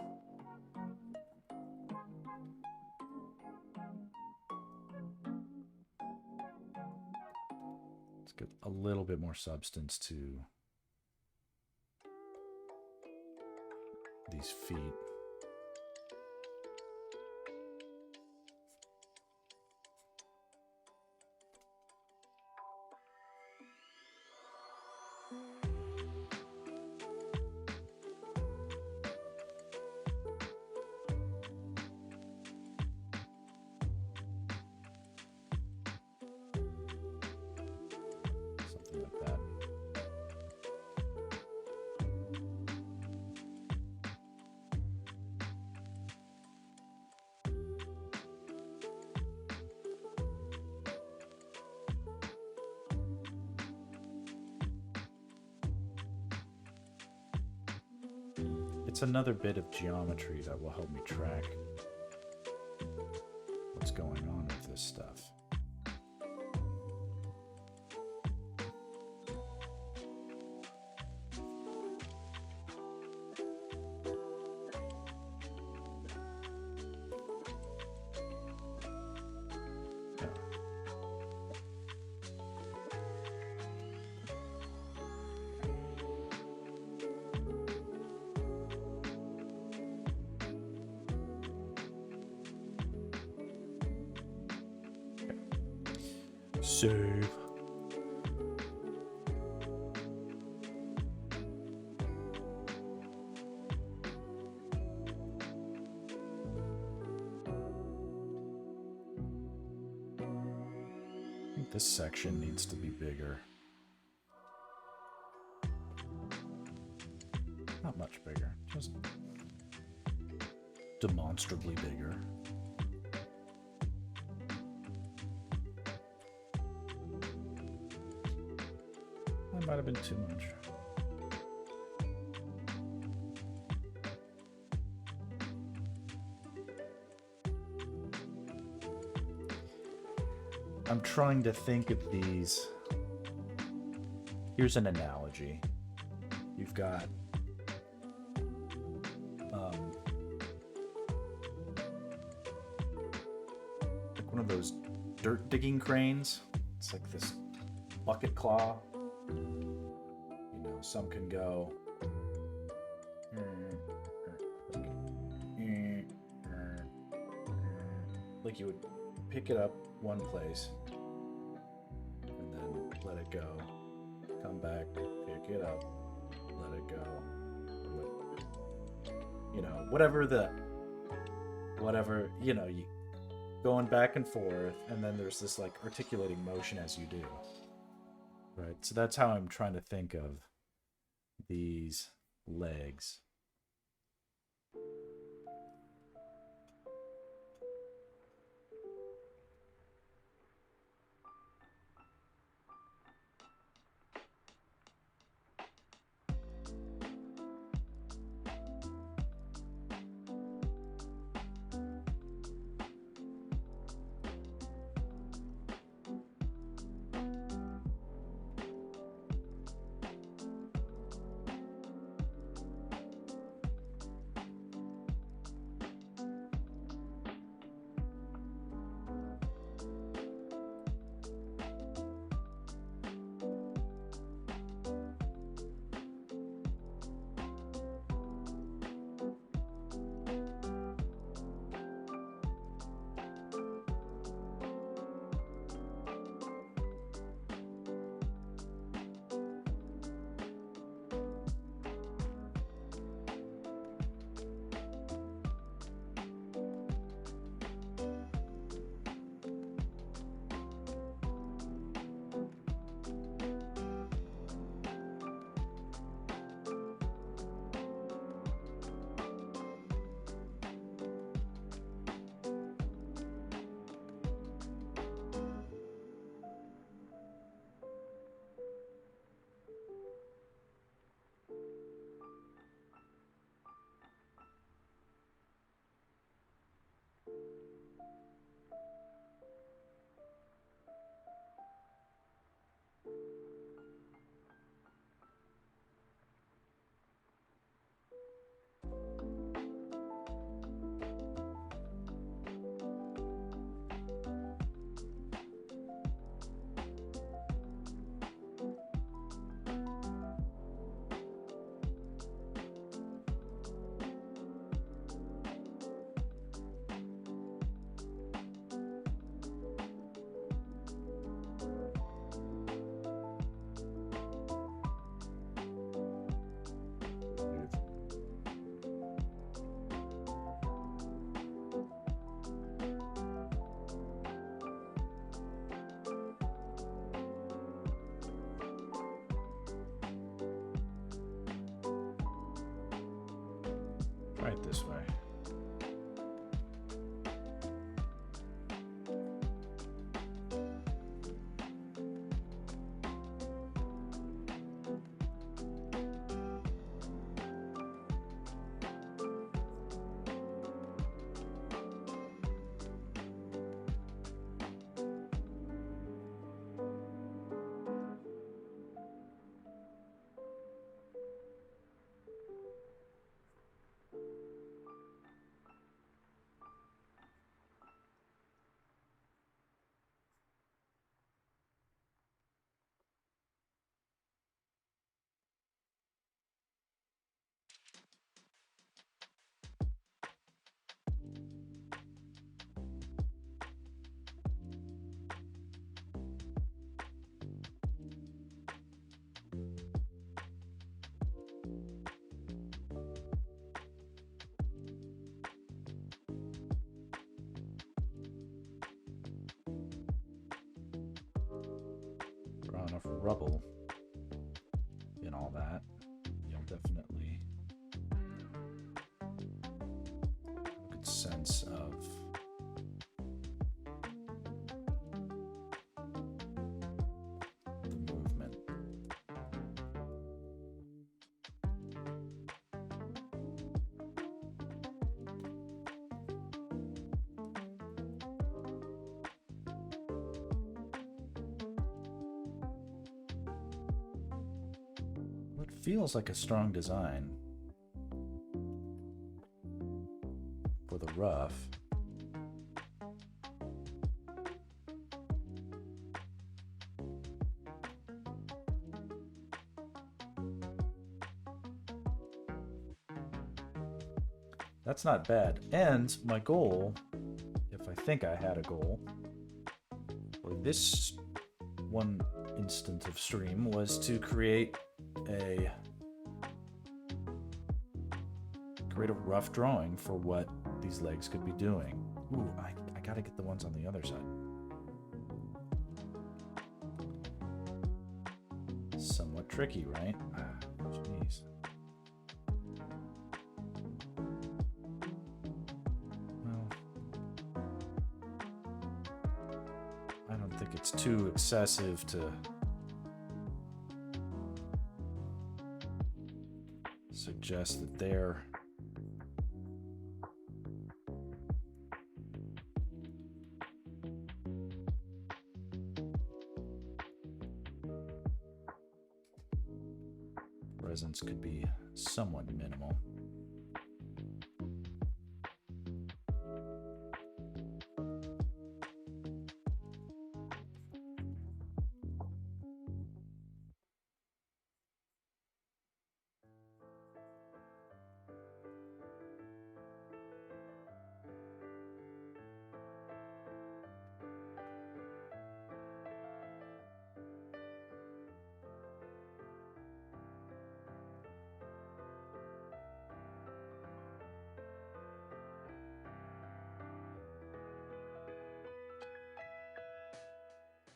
Get a little bit more substance to these feet. It's another bit of geometry that will help me track what's going on with this stuff. Save. I think this section needs to be bigger. Not much bigger, just demonstrably bigger. That might have been too much. I'm trying to think of these. Here's an analogy. You've got like one of those dirt digging cranes. It's like this bucket claw. You know, some can go like you would pick it up one place and then let it go, come back, pick it up, let it go, you know, whatever, you know, you going back and forth, and then there's this like articulating motion as you do, right? So that's how I'm trying to think of these legs. Right this way. rubble in all that. You'll definitely have a good sense of the movement. What feels like a strong design for the rough. That's not bad. And my goal, if I think I had a goal, for this one instant of stream, was to create a rough drawing for what these legs could be doing. Ooh, I gotta get the ones on the other side. Somewhat tricky, right? Jeez. Well, I don't think it's too excessive to suggest that they're presence could be somewhat minimal.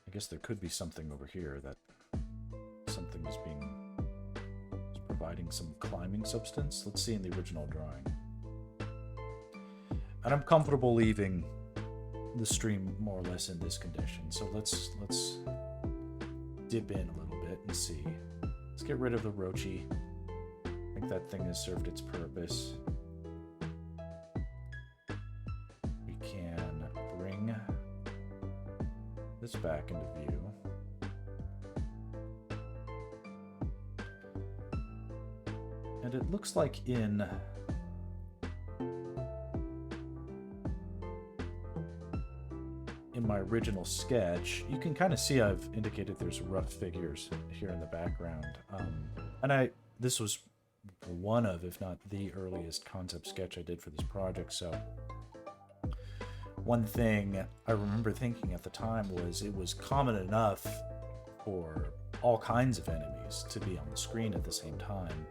I guess there could be something over here that something is providing some climbing substance. Let's see in the original drawing. And I'm comfortable leaving the stream more or less in this condition. So let's dip in a little bit and see. Let's get rid of the roachy. I think that thing has served its purpose. We can bring this back into view. And it looks like in my original sketch, you can kind of see I've indicated there's rough figures here in the background. And this was one of, if not the earliest concept sketch I did for this project, so one thing I remember thinking at the time was it was common enough for all kinds of enemies to be on the screen at the same time.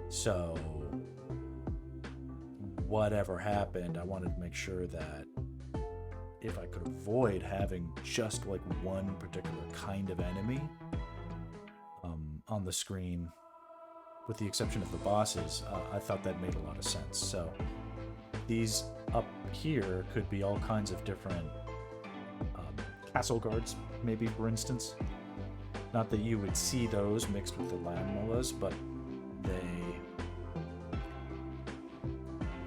So whatever happened, I wanted to make sure that if I could avoid having just like one particular kind of enemy on the screen, with the exception of the bosses, I thought that made a lot of sense. So these up here could be all kinds of different castle guards, maybe, for instance. Not that you would see those mixed with the Lanmolas, but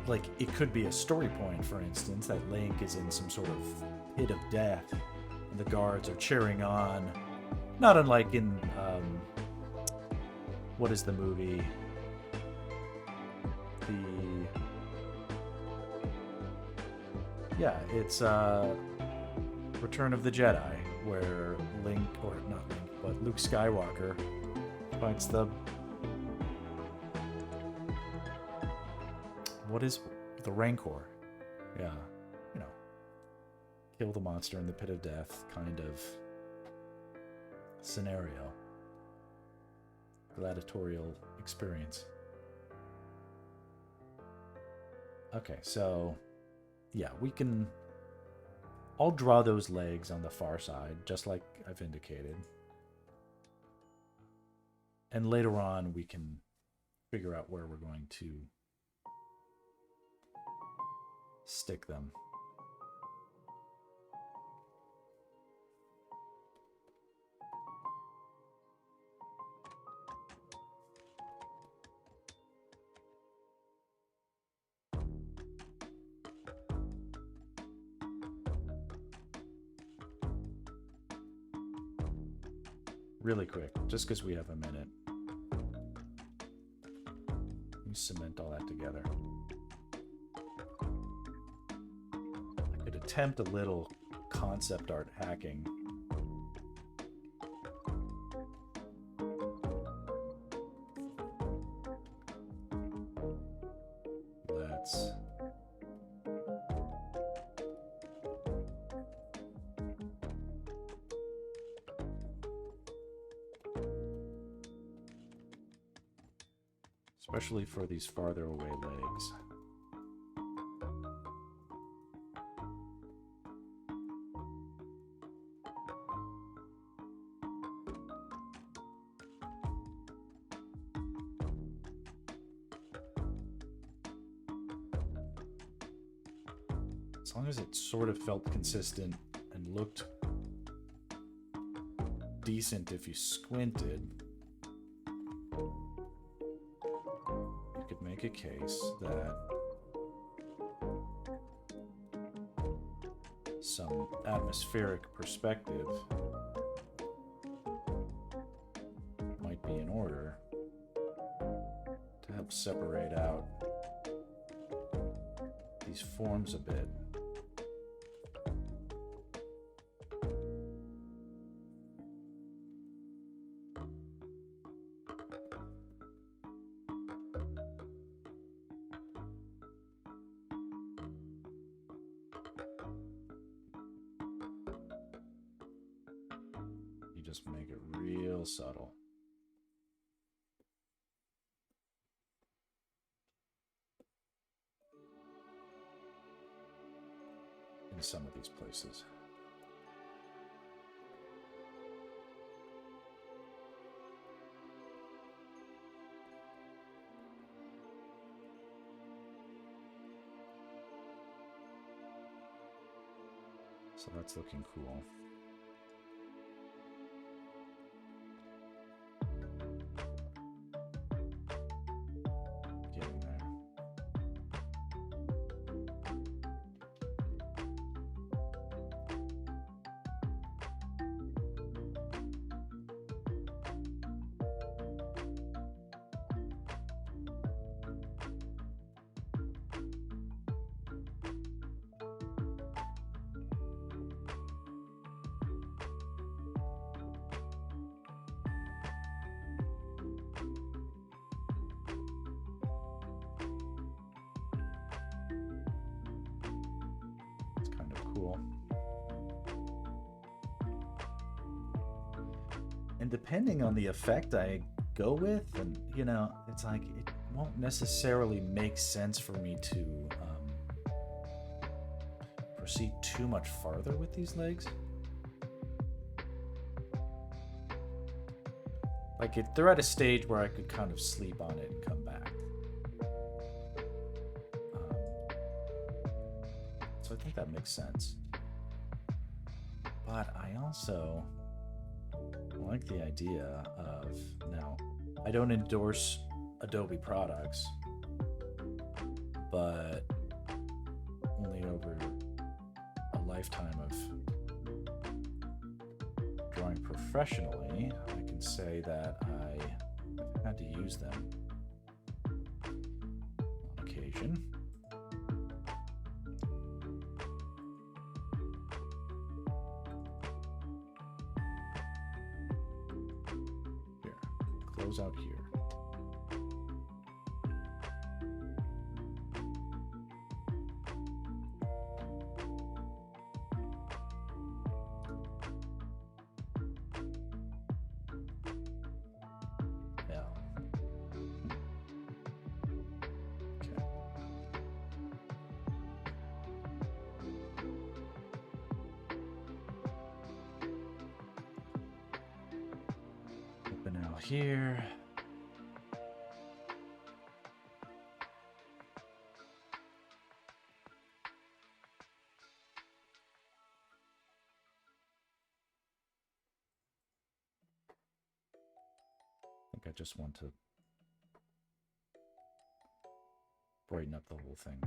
like, it could be a story point, for instance, that Link is in some sort of pit of death, and the guards are cheering on. Not unlike in, what is the movie? Yeah, it's Return of the Jedi, where Link, or not Link, but Luke Skywalker fights the... What is the Rancor? Yeah, you know, kill the monster in the pit of death kind of scenario. Gladiatorial experience. Okay, so yeah, I'll draw those legs on the far side, just like I've indicated. And later on, we can figure out where we're going to stick them. Really quick, just because we have a minute. Let me cement all that together. I could attempt a little concept art hacking. Let's especially for these farther away legs. As long as it sort of felt consistent and looked decent if you squinted, you could make a case that some atmospheric perspective might be in order to help separate out these forms a bit. Just make it real subtle. In some of these places. So that's looking cool. Cool. And depending on the effect I go with, and you know, it's like it won't necessarily make sense for me to proceed too much farther with these legs. Like if they're at a stage where I could kind of sleep on it and come back. So I think that makes sense. But I also like the idea of, now, I don't endorse Adobe products, but only over a lifetime of drawing professionally, I can say that I've had to use them on occasion. Out here. Yeah. Okay. Open out here. think I just want to brighten up the whole thing.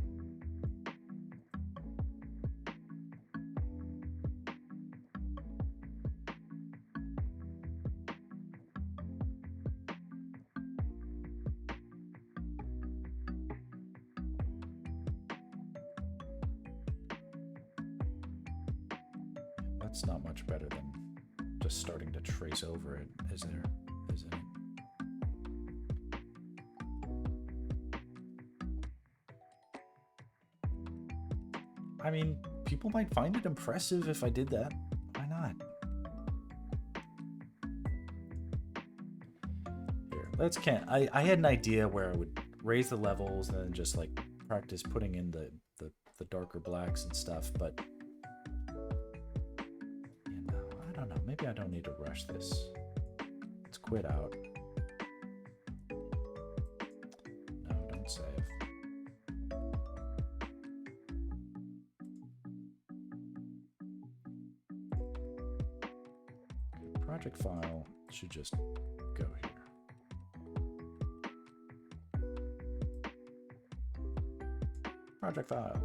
That's not much better than just starting to trace over it, isn't it? I mean, people might find it impressive if I did that. Why not? Here, let's I had an idea where I would raise the levels and then just like practice putting in the darker blacks and stuff, but you know, I don't know. Maybe I don't need to rush this. Let's quit out. No, don't save. Project file should just go here. Project file.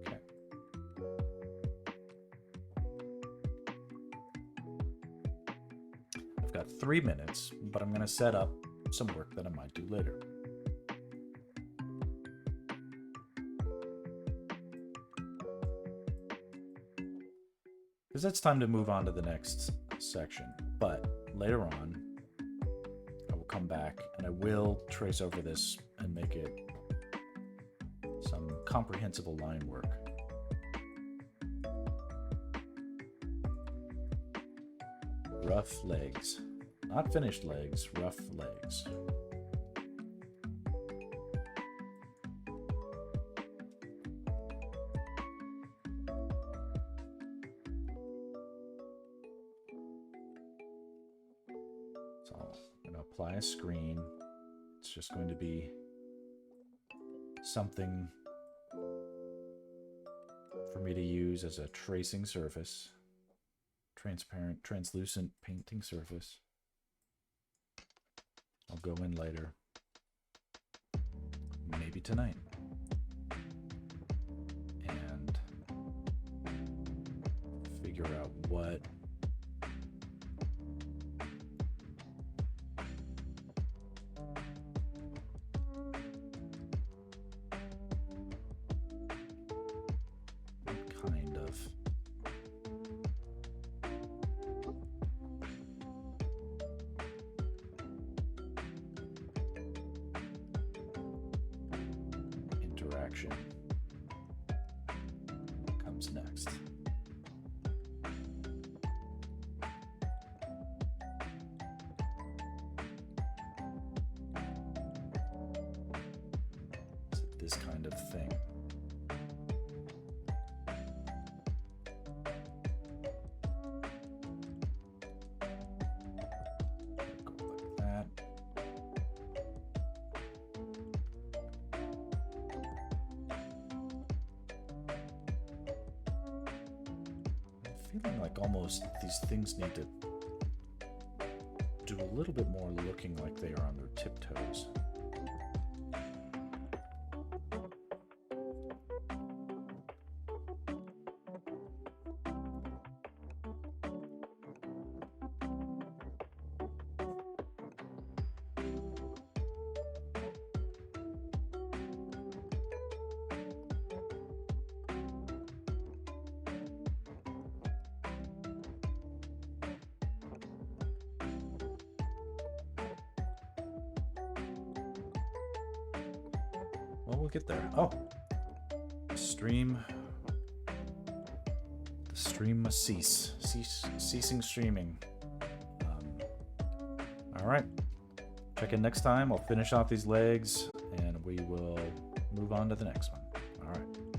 Okay. I've got 3 minutes, but I'm going to set up some work that I might do later. Because it's time to move on to the next section, but later on I will come back and I will trace over this and make it some comprehensible line work. Rough legs. Not finished legs, rough legs. So I'm going to apply a screen. It's just going to be something for me to use as a tracing surface. Transparent, translucent painting surface. I'll go in later. Maybe tonight. And figure out what kind of interaction comes next. Is it this kind of thing? Go like that. I'm feeling like almost these things need to do a little bit more looking like they are on their tiptoes. Well, we'll get there. Oh, the stream must cease. Ceasing streaming. All right. Check in next time. I'll finish off these legs and we will move on to the next one. All right.